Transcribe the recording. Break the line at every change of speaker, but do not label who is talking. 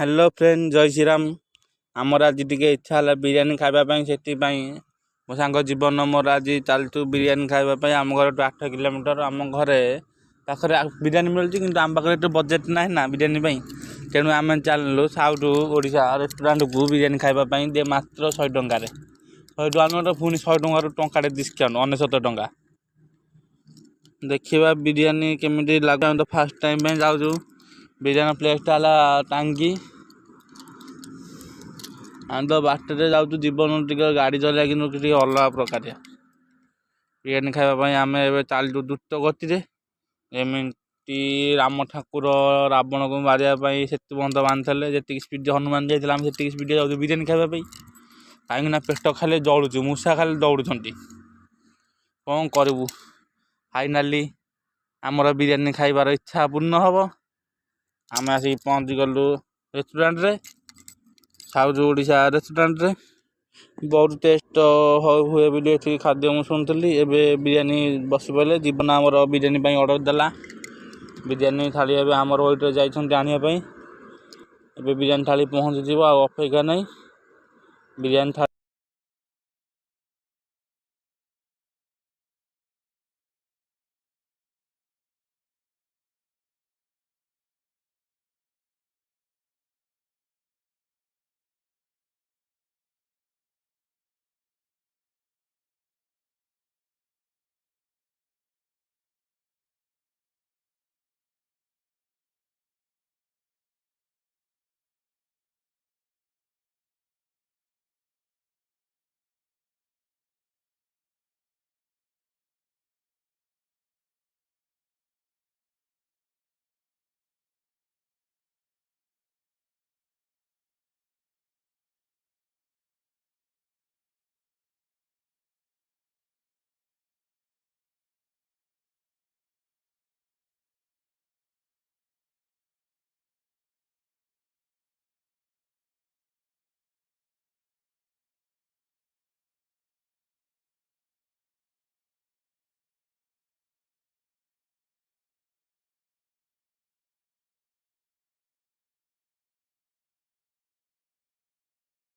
Hello friend जय श्रीराम। आमर आज टी इच्छा है बिरियानी खावाई से मो सांग जीवन मोर आज चलचु बिरियानी खावाई आम घर 8 किलोमीटर आम घर पाखे बिरियानी मिलती कि आम पाखे बजेट ना ना बिरियानी तेणु आम चलू साउथ ओडिशा रेस्टोरेंट को बिरियानी खावाई दे मात्र 100 टकर 100 टका पुणी 100 टकर टंका डिस्काउंट 99 टका देखा बिरियानी केमी लगे तो फास्ट टाइम जाऊँ बिरियानी प्लेसटा है टांगी आम तो बाटर जाऊँ जीवन टी गाड़ी चलिया कि अलग प्रकार बिरियानी खावाई आम ए चलू द्रुत गति एमती राम ठाकुर रावण को मारे सेतु बंध बांधे जी स्पीड हनुमान जाइए आम से स्पीड जाऊँ बिरियानी खावाई कहीं पेट खाली जलुचु मूषा खाली दौड़ुंट कौन करूँ फाइनाली आमर बिरियानी खाइबार इच्छा पूर्ण हम आम आसिक पहुँची गलु रेस्टोरेंट रे साउथ ओडिशा रेस्टोरेंट रे बहुत टेस्ट हुए बोली खाद्य मुझे शुणुली एवं बिरियानी बस पड़े जीवन आमर बिरियानी ऑर्डर देला बिरियानी थाली एवं आमर वेटर जाइए आने बिरियानी थाली पहुँची अपेक्षा नहीं बिरियानी थाली